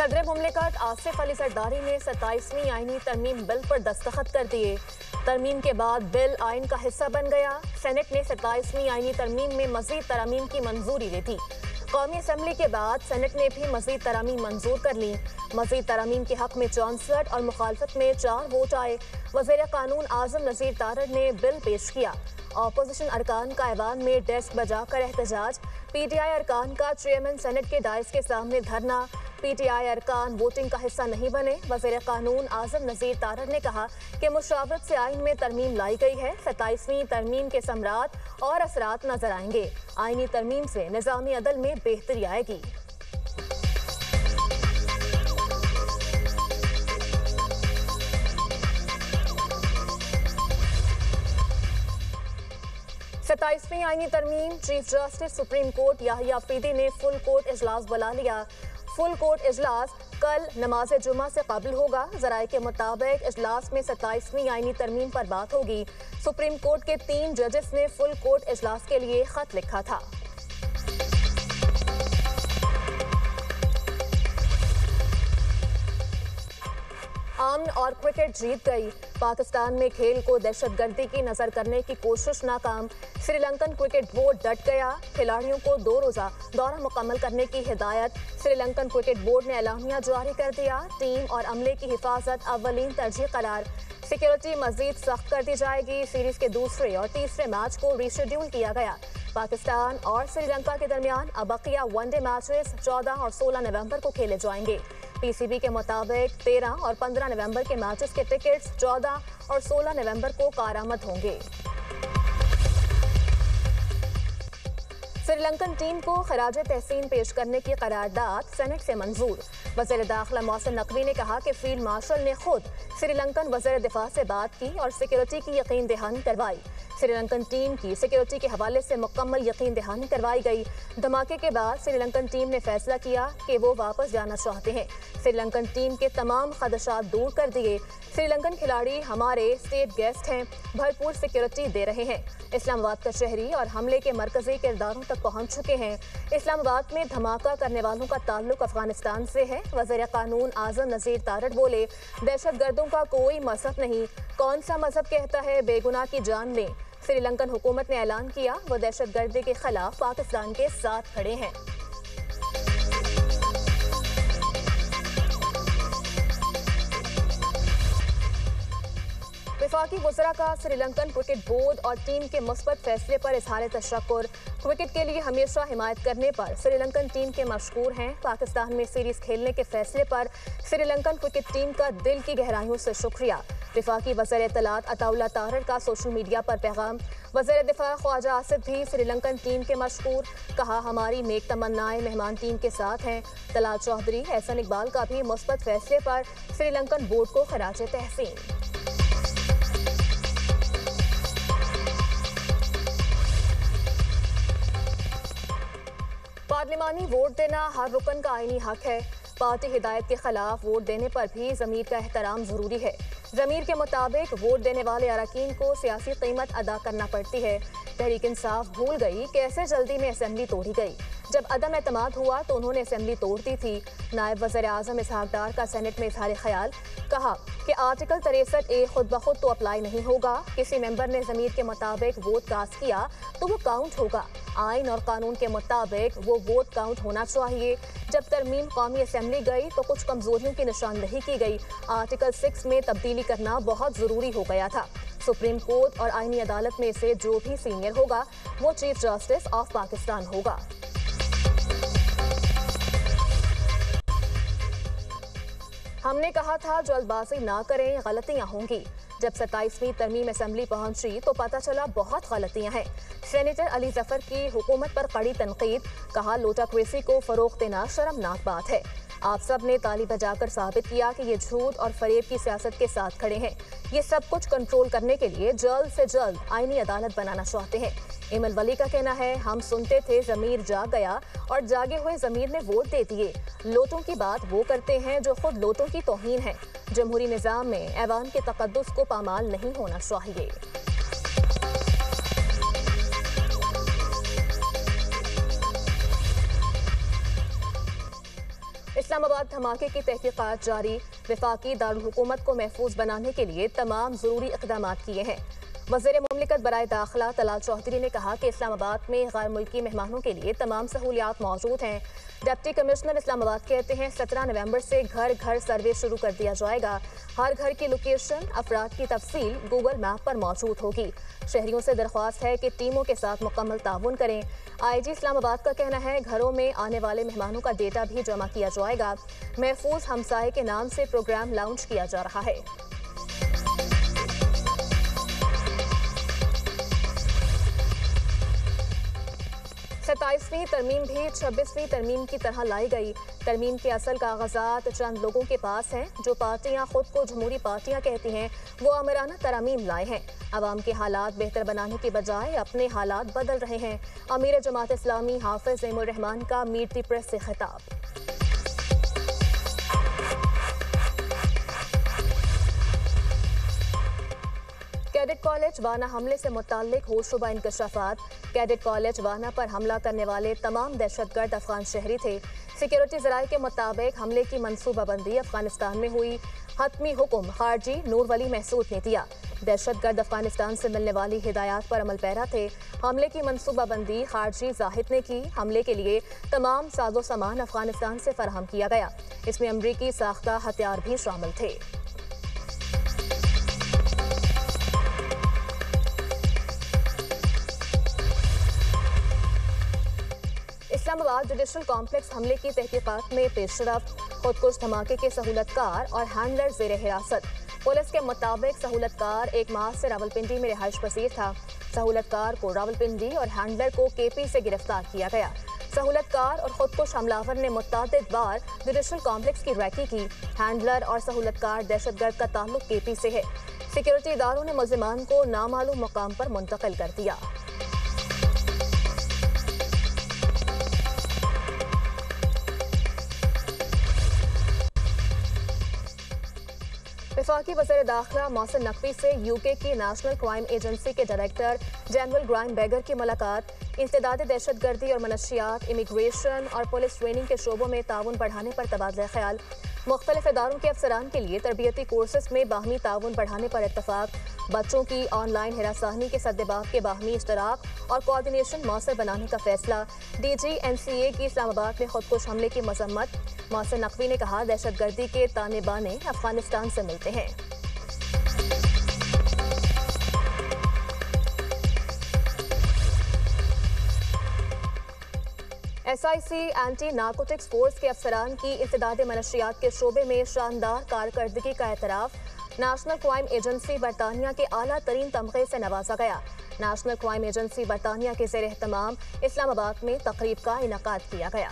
सदर मुमलिकत आसिफ अली जरदारी ने 27वीं आईनी तरमीम बिल पर दस्तखत कर दिए। तरमीम के बाद बिल आइन का हिस्सा बन गया। सेनेट ने 27वीं आईनी तरमीम में मजीद तरामीम की मंजूरी दे दी। कौमी असम्बली के बाद सेनेट ने भी मजीद तरामीम मंजूर कर ली। मजीद तरामीम के हक में 64 और मुखालफत में 4 वोट आए। वज़ीर कानून आज़म नज़ीर तारड़ ने बिल पेश किया। अपोजिशन अरकान का ऐवान में डेस्क बजाकर एहतजाज। PTI अरकान का चेयरमैन सेनेट के डाइस के सामने धरना। PTI अरकान वोटिंग का हिस्सा नहीं बने। वज़ीर कानून आज़म नज़ीर तारड़ ने कहा कि मुशावरत से आइन में तरमीम लाई गई है। 27वीं तरमीम के समरात और असरात नजर आएंगे। आइनी तरमीम से निज़ामी अदल में बेहतरी आएगी। सत्ताईसवीं आईनी तरमीम। Chief justice supreme court Yahya Afridi ने फुल कोर्ट इजलास बुला लिया। फुल कोर्ट इजलास कल नमाज जुमा से कबल होगा। जराये के मुताबिक इजलास में 27वीं आईनी तरमीम पर बात होगी। सुप्रीम कोर्ट के 3 जजेस ने फुल कोर्ट इजलास के लिए खत लिखा था। अमन और क्रिकेट जीत गई। पाकिस्तान में खेल को दहशतगर्दी की नजर करने की कोशिश नाकाम। श्रीलंकन क्रिकेट बोर्ड डट गया। खिलाड़ियों को 2 रोजा दौरा मुकम्मल करने की हिदायत। श्रीलंकन क्रिकेट बोर्ड ने एलामिया जारी कर दिया। टीम और अमले की हिफाजत अव्वलीन तरजीह करार। सिक्योरिटी मजीद सख्त कर दी जाएगी। सीरीज के दूसरे और तीसरे मैच को रीशेड्यूल किया गया। पाकिस्तान और श्रीलंका के दरमियान अबकिया वनडे मैचेस 14 और 16 नवंबर को खेले जाएंगे। PCB के मुताबिक 13 और 15 नवंबर के मैचेस के टिकट्स 14 और 16 नवंबर को कारामद होंगे। श्रीलंकन टीम को खराज तहसीन पेश करने की करारदाद सेनेट से मंजूर। वज़ीर दाखिला मोहसिन नकवी ने कहा कि फील्ड मार्शल ने खुद श्रीलंकन वज़ीर दिफा से बात की और सिक्योरिटी की यकीन दहानी करवाई। श्रीलंकन टीम की सिक्योरिटी के हवाले से मुकम्मल यकीन दहानी करवाई गई। धमाके के बाद श्रीलंकन टीम ने फैसला किया कि वो वापस जाना चाहते हैं। श्रीलंकन टीम के तमाम खदशात दूर कर दिए। श्रीलंकन खिलाड़ी हमारे स्टेट गेस्ट हैं, भरपूर सिक्योरिटी दे रहे हैं। इस्लामाबाद का शहरी और हमले के मरकजी किरदारों तक पहुंच चुके हैं। इस्लामाबाद में धमाका करने वालों का ताल्लुक अफगानिस्तान से है। वज़ीर कानून आज़म नज़ीर तारड़ बोले, दहशतगर्दों का कोई मजहब नहीं। कौन सा मजहब कहता है बेगुनाह की जान लें। श्रीलंकन हुकूमत ने ऐलान किया वो दहशतगर्दी के खिलाफ पाकिस्तान के साथ खड़े हैं। वफाकी वज़रा का श्रीलंकन क्रिकेट बोर्ड और टीम के मुस्बत फैसले पर इजहार तशक्कुर। क्रिकेट के लिए हमेशा हिमायत करने पर श्रीलंकन टीम के मशकूर हैं। पाकिस्तान में सीरीज खेलने के फैसले पर श्रीलंकन क्रिकेट टीम का दिल की गहराइयों से शुक्रिया। वफाकी वज़ीर इत्तलात अताउल्लाह तारड़ का सोशल मीडिया पर पैगाम। वज़ीर दिफा ख्वाजा आसिफ भी श्रीलंकन टीम के मशकूर। कहा हमारी नेक तमन्नाएं मेहमान टीम के साथ हैं। तलाल चौधरी, एहसन इकबाल का भी मुस्बत फैसले पर श्रीलंकन बोर्ड को खराज तहसीन। पार्लिमानी वोट देना हर रुकन का आईनी हक है। पार्टी हिदायत के खिलाफ वोट देने पर भी ज़मीर का एहतराम ज़रूरी है। ज़मीर के मुताबिक वोट देने वाले अरकान को सियासी कीमत अदा करना पड़ती है। तहरीक इंसाफ भूल गई कैसे जल्दी में असेंबली तोड़ी गई। जब अदम एतमाद हुआ तो उन्होंने असेंबली तोड़ दी थी। नायब वज़ीर आज़म इसहाक डार का सेनेट में इजहार ख्याल। कहा कि आर्टिकल 63A खुद ब खुद तो अप्लाई नहीं होगा। किसी मेंबर ने ज़मीर के मुताबिक वोट कास्ट किया तो वो काउंट होगा। आइन और कानून के मुताबिक वो वोट काउंट होना चाहिए। जब तरमीम कौमी असेंबली गई तो कुछ कमजोरियों की निशानदही की गई। आर्टिकल 6 में तब्दीली करना बहुत ज़रूरी हो गया था। सुप्रीम कोर्ट और आईनी अदालत में से जो भी सीनियर होगा वो चीफ जस्टिस ऑफ पाकिस्तान होगा। हमने कहा था जल्दबाजी ना करें, गलतियां होंगी। जब 27वीं तरमीम असेंबली पहुंची तो पता चला बहुत गलतियां हैं। सेनेटर अली जफर की हुकूमत पर कड़ी तनकीद। कहा लोटाक्रेसी को फरोग देना शर्मनाक बात है। आप सब ने ताली बजाकर साबित किया कि ये झूठ और फरेब की सियासत के साथ खड़े हैं। ये सब कुछ कंट्रोल करने के लिए जल्द से जल्द आईनी अदालत बनाना चाहते हैं। इमल वली का कहना है हम सुनते थे ज़मीर जाग गया और जागे हुए ज़मीर ने वोट दे दिए। लोटों की बात वो करते हैं जो खुद लोटों की तौहीन है। जमहूरी निज़ाम में ऐवान के तकद्दुस को पामाल नहीं होना चाहिए। इस्लामाबाद धमाके की तहकीकात जारी। वफाकी दारुल हुकूमत को महफूज बनाने के लिए तमाम जरूरी इक़दाम किए हैं। वज़ीर मुमलिकत बराए दाखिला तलाल चौधरी ने कहा कि इस्लामाबाद में गैर मुल्की मेहमानों के लिए तमाम सहूलियात मौजूद हैं। डिप्टी कमिश्नर इस्लामाबाद कहते हैं 17 नवंबर से घर घर सर्वे शुरू कर दिया जाएगा। हर घर की लोकेशन, अफराद की तफसील गूगल मैप पर मौजूद होगी। शहरियों से दरख्वास्त है कि टीमों के साथ मुकम्मल ताउन करें। IG इस्लामाबाद का कहना है घरों में आने वाले मेहमानों का डेटा भी जमा किया जाएगा। महफूज हमसाये के नाम से प्रोग्राम लॉन्च किया जा रहा है। 27वीं तरमीम भी 26वीं तरमीम की तरह लाई गई। तरमीम के असल कागजात चंद लोगों के पास हैं। जो पार्टियां खुद को जमहूरी पार्टियां कहती हैं वो आमराना तरमीम लाए हैं। अवाम के हालात बेहतर बनाने की बजाय अपने हालात बदल रहे हैं। अमीर जमात इस्लामी हाफिज ज़ैमुर रहमान का मीट दी प्रेस से खिताब। कैडेट कॉलेज वाना हमले से मुताल्लिक होशरुबा इंकशाफात। कैडेट कॉलेज वाना पर हमला करने वाले तमाम दहशतगर्द अफगान शहरी थे। सिक्योरिटी ज़राए के मुताबिक हमले की मनसूबाबंदी अफगानिस्तान में हुई। हतमी हुक्म खारजी नूर वली महसूद ने दिया। दहशतगर्द अफगानिस्तान से मिलने वाली हिदायत पर अमल पैरा थे। हमले की मनसूबाबंदी खारजी जाहिद ने की। हमले के लिए तमाम साजो सामान अफगानिस्तान से फराहम किया गया। इसमें अमरीकी साख्ता हथियार भी शामिल थे। इस्लामाबाद जुडिशल कॉम्प्लेक्स हमले की तहकीकात में पेशरफ्त। खुदकुश धमाके के सहूलतकार और हैंडलर जेर हिरासत। पुलिस के मुताबिक सहूलतकार एक माह से रावलपिंडी में रिहाइश पसीर था। सहूलतकार को रावलपिंडी और हैंडलर को KP से गिरफ्तार किया गया। सहूलतकार और खुदकुश हमलावर ने मुतअद्दिद बार जुडिशल कॉम्प्लेक्स की रैकी की। हैंडलर और सहूलतकार दहशतगर्द का ताल्लुक KP से है। सिक्योरिटी इदारों ने मुल्जिमान को नामालूम मुकाम पर मुंतकिल कर दिया। वफाकी वज़ीर दाखिला मोहसिन नकवी से UK की नेशनल क्राइम एजेंसी के डायरेक्टर जनरल ग्राइम बैगर की मुलाकात। इंसदाद दहशतगर्दी और मनशियात, इमिग्रेशन और पुलिस ट्रेनिंग के शोबों में ताउन बढ़ाने पर तबादला ख्याल। मुख्तलिफ इदारों के अफसरान के लिए तरबियती कोर्सेस में बाहमी ताउन बढ़ाने पर इत्तफाक। बच्चों की ऑनलाइन हिरासानी के सद्देबाब के बाहमी इश्तराक और कोऑर्डिनेशन मौसर बनाने का फैसला। DG NCA की इस्लामाबाद में खुदकुश हमले की मजम्मत। मोहसिन नकवी ने कहा दहशतगर्दी के ताने बाने अफगानिस्तान से मिलते हैं। SIC एंटी नार्कोटिक्स फोर्स के अफसरान की इंसदाद मनशियात के शोबे में शानदार कारकर्दगी का एतराफ़। नेशनल क्राइम एजेंसी बरतानिया के आला तरीन तमगे से नवाजा गया। नेशनल क्राइम एजेंसी बरतानिया के ज़ेर एहतमाम इस्लामाबाद में तकरीब का इनेकाद किया गया।